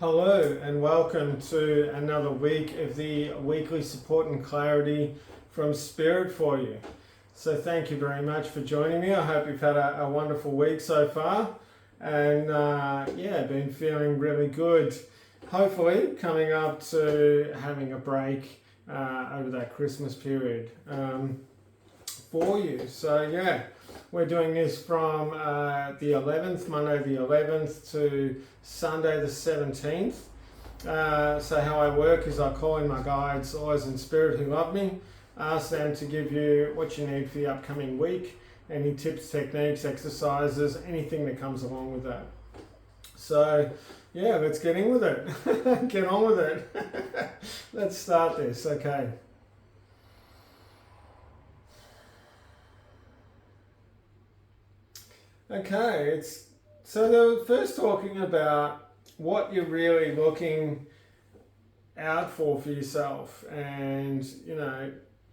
Hello and welcome to another week of the weekly support and clarity from Spirit for you. So thank you very much for joining me. I hope you've had a wonderful week so far and been feeling really good. Hopefully coming up to having a break over that Christmas period for you. So yeah, we're doing this from the 11th, Monday the 11th to Sunday the 17th. So how I work is I call in my guides, always in spirit, who love me, ask them to give you what you need for the upcoming week, any tips, techniques, exercises, anything that comes along with that. So yeah, let's get in with it. Get on with it. Let's start this, okay. Okay, so they were first talking about what you're really looking out for yourself, and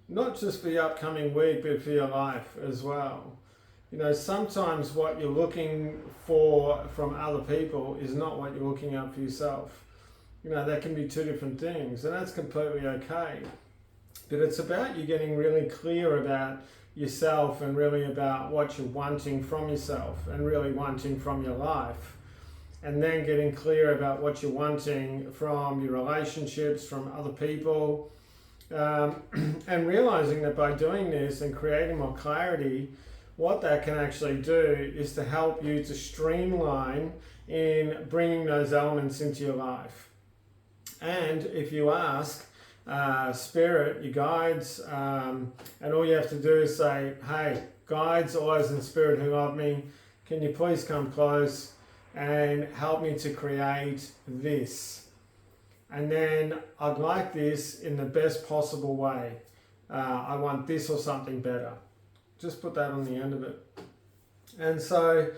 not just for the upcoming week but for your life as well. Sometimes what you're looking for from other people is not what you're looking out for yourself. That can be two different things, and that's completely okay. But it's about you getting really clear about yourself and really about what you're wanting from yourself and really wanting from your life, and then getting clear about what you're wanting from your relationships, from other people, and realizing that by doing this and creating more clarity, what that can actually do is to help you to streamline in bringing those elements into your life. And if you ask Spirit, your guides, and all you have to do is say, hey, guides, always in spirit who love me, can you please come close and help me to create this? And then I'd like this in the best possible way. I want this or something better. Just put that on the end of it. And so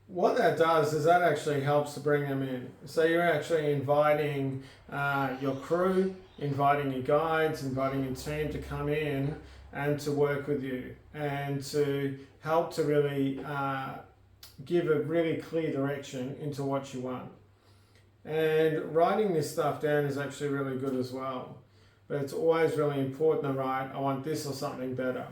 what that does is that actually helps to bring them in. So you're actually inviting your crew, inviting your guides, inviting your team to come in and to work with you and to help to really give a really clear direction into what you want. And writing this stuff down is actually really good as well. But it's always really important to write, I want this or something better.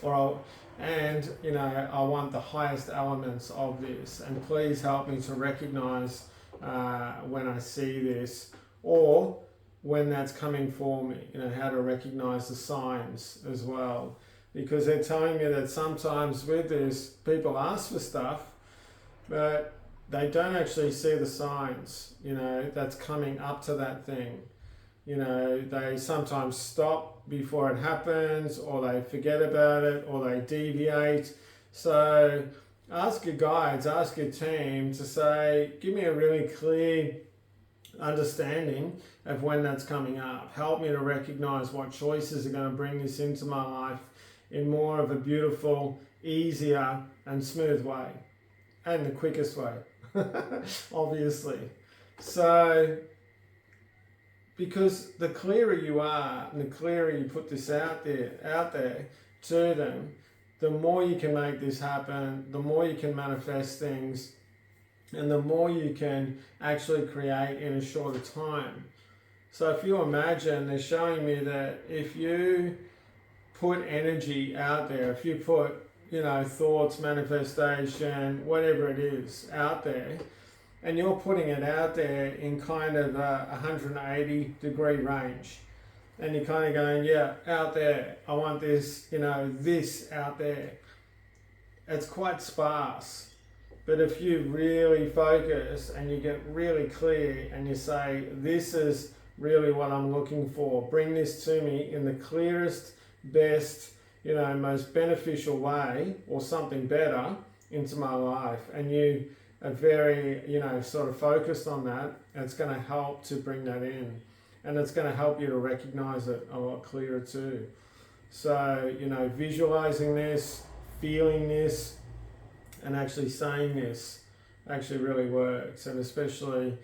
I want the highest elements of this, and please help me to recognize when I see this or when that's coming for me, how to recognize the signs as well, because they're telling me that sometimes with this people ask for stuff but they don't actually see the signs that's coming up to that thing. They sometimes stop before it happens, or they forget about it, or they deviate. So ask your guides, ask your team to say, give me a really clear understanding of when that's coming up. Help me to recognize what choices are going to bring this into my life in more of a beautiful, easier and smooth way, and the quickest way, obviously. So because the clearer you are and the clearer you put this out there to them, the more you can make this happen, the more you can manifest things, and the more you can actually create in a shorter time. So if you imagine, they're showing me that if you put energy out there, if you put thoughts, manifestation, whatever it is out there, and you're putting it out there in kind of a 180 degree range, and you're kind of going, yeah, out there, I want this, this out there. It's quite sparse. But if you really focus and you get really clear and you say, this is really what I'm looking for, bring this to me in the clearest, best, most beneficial way, or something better into my life, and you are very, sort of focused on that, it's going to help to bring that in, and it's going to help you to recognize it a lot clearer too. So, visualizing this, feeling this, and actually saying this actually really works, and especially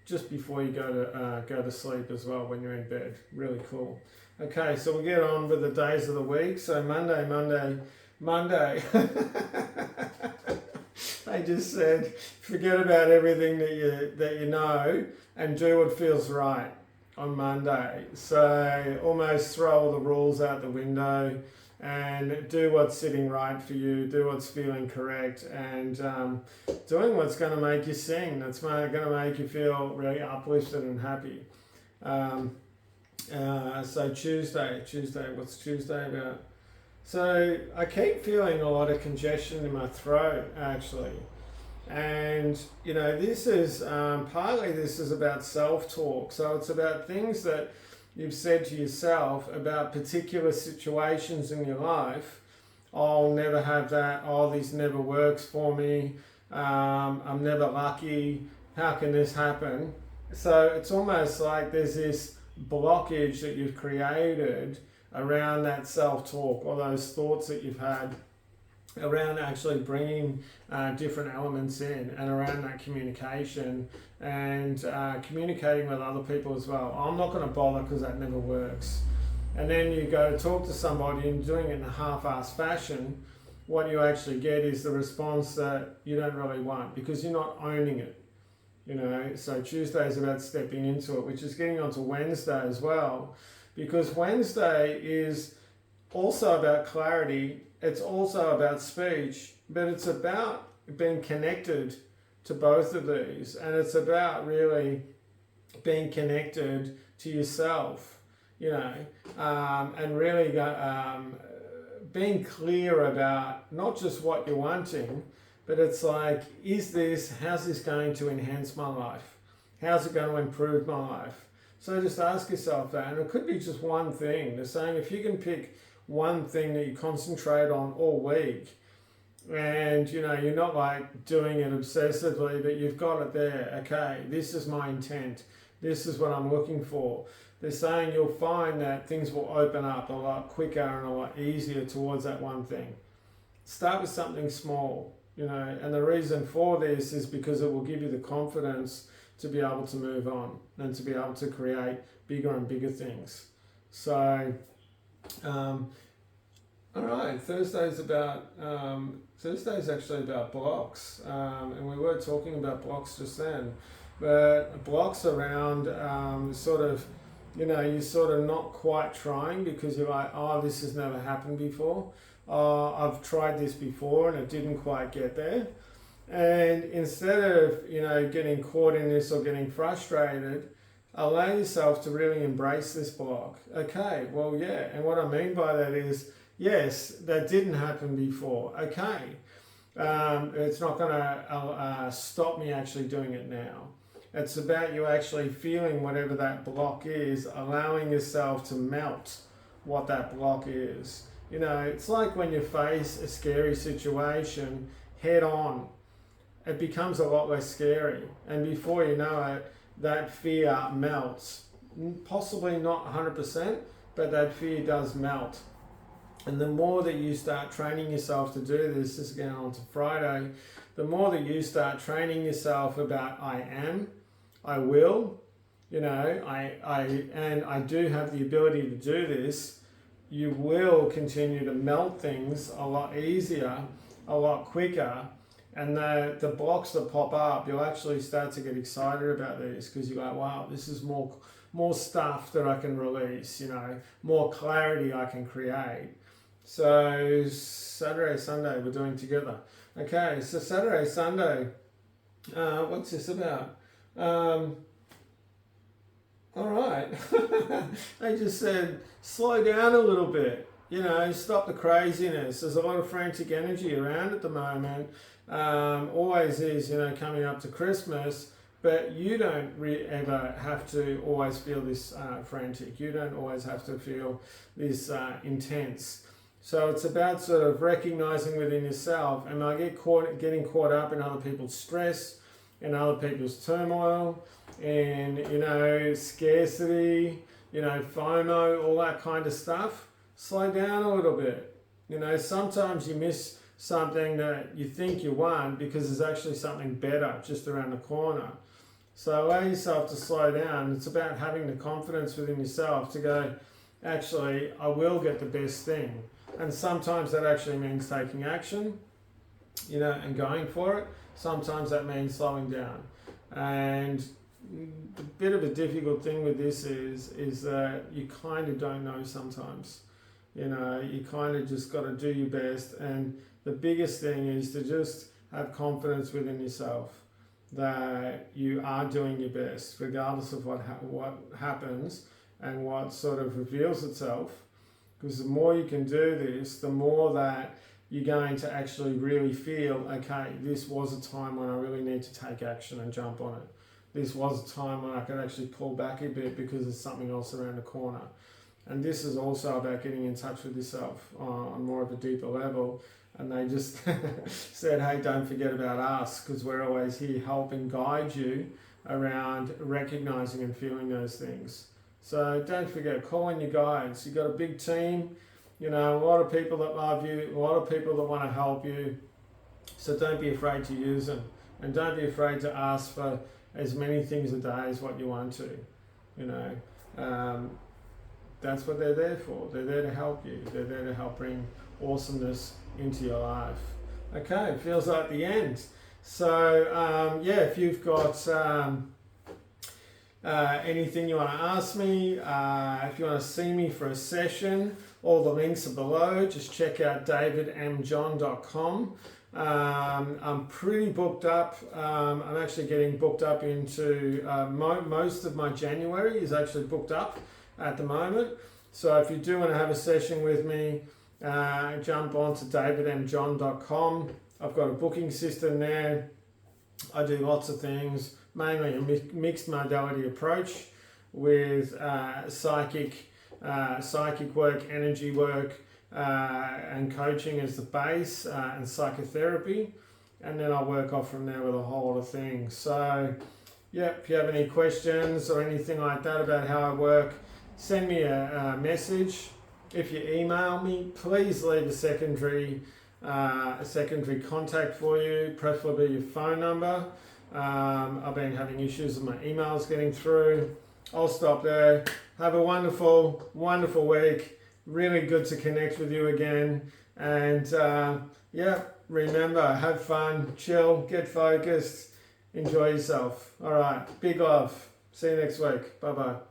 just before you go to sleep as well, when you're in bed. Really cool. Okay, so we'll get on with the days of the week. So Monday. I just said, forget about everything that you know and do what feels right on Monday. So almost throw all the rules out the window and do what's sitting right for you, do what's feeling correct, and doing what's going to make you sing, that's going to make you feel really uplifted and happy. So Tuesday, what's Tuesday about? So I keep feeling a lot of congestion in my throat, actually. And, you know, this is partly this is about self-talk. So it's about things that you've said to yourself about particular situations in your life. I'll never have that. Oh, this never works for me. I'm never lucky. How can this happen? So it's almost like there's this blockage that you've created around that self-talk, or those thoughts that you've had around actually bringing different elements in, and around that communication and communicating with other people as well. I'm not going to bother because that never works. And then you go to talk to somebody and doing it in a half-assed fashion, what you actually get is the response that you don't really want because you're not owning it. You know, so Tuesday is about stepping into it, which is getting onto Wednesday as well, because Wednesday is also about clarity. It's also about speech, but it's about being connected to both of these, and it's about really being connected to yourself, you know, and really being clear about not just what you're wanting, but it's like, how's this going to enhance my life? How's it going to improve my life? So just ask yourself that, and it could be just one thing. They're saying if you can pick one thing that you concentrate on all week, and you know, you're not like doing it obsessively, but you've got it there. Okay, this is my intent. This is what I'm looking for. They're saying you'll find that things will open up a lot quicker and a lot easier towards that one thing. Start with something small, you know, and the reason for this is because it will give you the confidence to be able to move on and to be able to create bigger and bigger things. So, all right, Thursday's actually about blocks, and we were talking about blocks just then, but blocks around sort of, you know, you're sort of not quite trying because you're like, oh, this has never happened before. Oh, I've tried this before and it didn't quite get there. And instead of, you know, getting caught in this or getting frustrated, allow yourself to really embrace this block. Okay, well, yeah, and what I mean by that is, yes, that didn't happen before. Okay, it's not going to stop me actually doing it now. It's about you actually feeling whatever that block is, allowing yourself to melt what that block is. You know, it's like when you face a scary situation head on, it becomes a lot less scary. And before you know it, that fear melts. Possibly not 100%, but that fear does melt. And the more that you start training yourself to do this is going on to Friday, the more that you start training yourself about I am, I will, you know, I do have the ability to do this, you will continue to melt things a lot easier, a lot quicker, and the blocks that pop up, you'll actually start to get excited about these because you're like, wow, this is more stuff that I can release, you know, more clarity I can create. So Saturday, Sunday, we're doing together. Okay, so Saturday, Sunday, what's this about? All right. I just said, slow down a little bit, you know, stop the craziness. There's a lot of frantic energy around at the moment. Always is, you know, coming up to Christmas, but you don't ever have to always feel this frantic. You don't always have to feel this intense. So it's about sort of recognizing within yourself, am I getting caught up in other people's stress, in other people's turmoil, and, you know, scarcity, you know, FOMO, all that kind of stuff. Slow down a little bit. You know, sometimes you miss something that you think you want because there's actually something better just around the corner. So allow yourself to slow down. It's about having the confidence within yourself to go, actually, I will get the best thing. And sometimes that actually means taking action. and going for it. Sometimes that means slowing down. And the bit of a difficult thing with this is that you kind of don't know sometimes. You kind of just got to do your best. And the biggest thing is to just have confidence within yourself that you are doing your best, regardless of what happens and what sort of reveals itself. Because the more you can do this, the more that you're going to actually really feel, okay, this was a time when I really need to take action and jump on it. This was a time when I could actually pull back a bit because there's something else around the corner. And this is also about getting in touch with yourself on more of a deeper level. And they just said, hey, don't forget about us, because we're always here helping guide you around recognizing and feeling those things. So don't forget, call in your guides. You've got a big team, a lot of people that love you, a lot of people that want to help you. So don't be afraid to use them. And don't be afraid to ask for as many things a day as what you want to. That's what they're there for. They're there to help you. They're there to help bring awesomeness into your life. Okay, it feels like the end. So if you've got anything you want to ask me, if you want to see me for a session, all the links are below. Just check out davidmjohn.com. I'm pretty booked up. I'm actually getting booked up into most of my January is actually booked up at the moment. So if you do want to have a session with me, jump on to davidmjohn.com. I've got a booking system there. I do lots of things, mainly a mixed modality approach with psychic work, energy work, and coaching as the base, and psychotherapy. And then I'll work off from there with a whole lot of things. So, if you have any questions or anything like that about how I work, send me a message. If you email me, please leave a secondary contact for you, preferably your phone number. I've been having issues with my emails getting through. I'll stop there. Have a wonderful, wonderful week. Really good to connect with you again. And remember, have fun, chill, get focused, enjoy yourself. All right, big love. See you next week. Bye-bye.